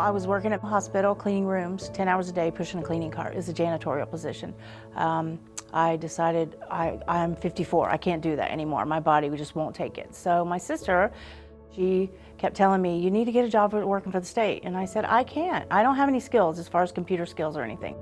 I was working at the hospital, cleaning rooms, 10 hours a day, pushing a cleaning cart. It's a janitorial position. I decided I'm 54, I can't do that anymore. My body just won't take it. So my sister, she kept telling me, you need to get a job working for the state. And I said, I can't. I don't have any skills as far as computer skills or anything.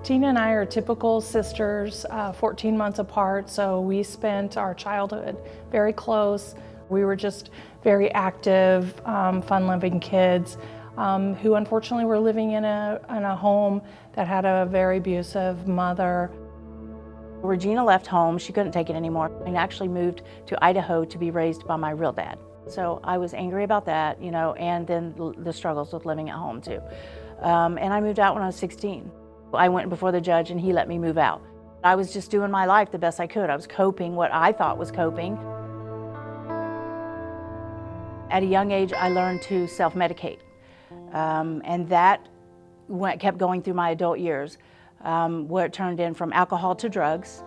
Tina and I are typical sisters, 14 months apart, so we spent our childhood very close. We were just very active, fun-loving kids who unfortunately were living in a home that had a very abusive mother. Regina left home, she couldn't take it anymore, and actually moved to Idaho to be raised by my real dad. So I was angry about that, you know, and then the struggles with living at home too. And I moved out when I was 16. I went before the judge and he let me move out. I was just doing my life the best I could. I was coping what I thought was coping. At a young age, I learned to self-medicate. And that kept going through my adult years, where it turned in from alcohol to drugs.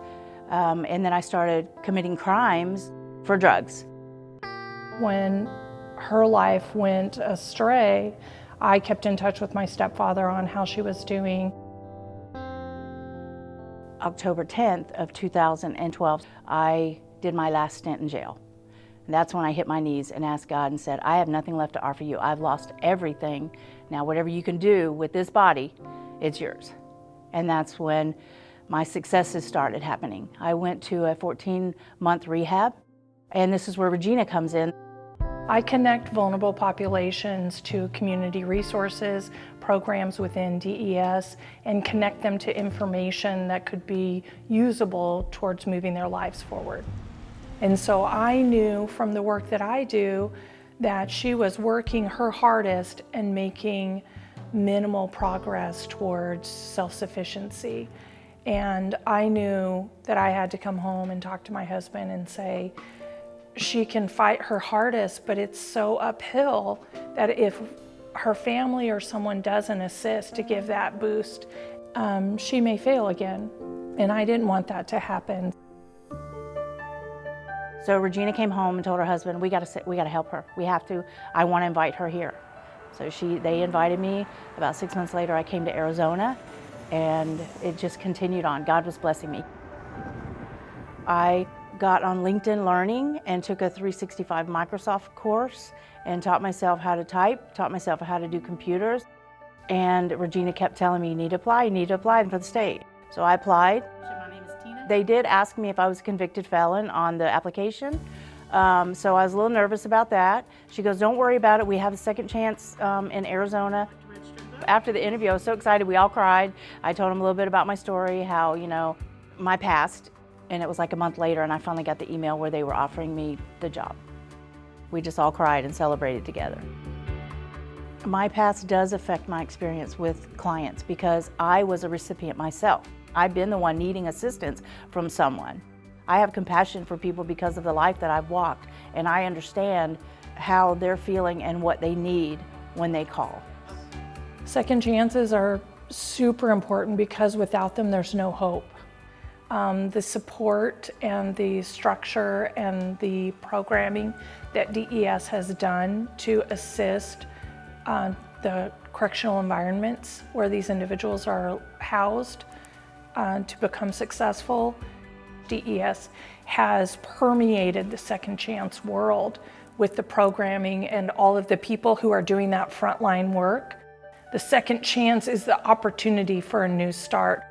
And then I started committing crimes for drugs. When her life went astray, I kept in touch with my stepfather on how she was doing. October 10th of 2012, I did my last stint in jail. And that's when I hit my knees and asked God and said, I have nothing left to offer you. I've lost everything. Now, whatever you can do with this body, it's yours. And that's when my successes started happening. I went to a 14-month rehab, and this is where Regina comes in. I connect vulnerable populations to community resources, programs within DES, and connect them to information that could be usable towards moving their lives forward. And so I knew from the work that I do that she was working her hardest and making minimal progress towards self-sufficiency. And I knew that I had to come home and talk to my husband and say, she can fight her hardest, but it's so uphill that if her family or someone doesn't assist to give that boost, she may fail again. And I didn't want that to happen. So Regina came home and told her husband, we got to help her. We have to. I want to invite her here. So they invited me. About 6 months later, I came to Arizona, and it just continued on. God was blessing me. I got on LinkedIn Learning and took a 365 Microsoft course and taught myself how to type, taught myself how to do computers. And Regina kept telling me, you need to apply for the state. So I applied. My name is Tina. They did ask me if I was a convicted felon on the application. So I was a little nervous about that. She goes, don't worry about it. We have a second chance in Arizona. After the interview, I was so excited. We all cried. I told them a little bit about my story, how, you know, my past. And it was like a month later, and I finally got the email where they were offering me the job. We just all cried and celebrated together. My past does affect my experience with clients because I was a recipient myself. I've been the one needing assistance from someone. I have compassion for people because of the life that I've walked, and I understand how they're feeling and what they need when they call. Second chances are super important because without them, there's no hope. The support and the structure and the programming that DES has done to assist the correctional environments where these individuals are housed to become successful. DES has permeated the second chance world with the programming and all of the people who are doing that frontline work. The second chance is the opportunity for a new start.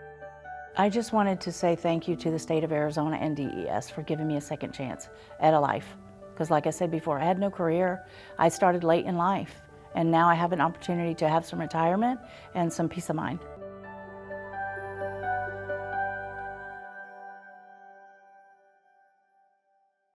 I just wanted to say thank you to the state of Arizona and DES for giving me a second chance at a life. Because like I said before, I had no career. I started late in life, and now I have an opportunity to have some retirement and some peace of mind.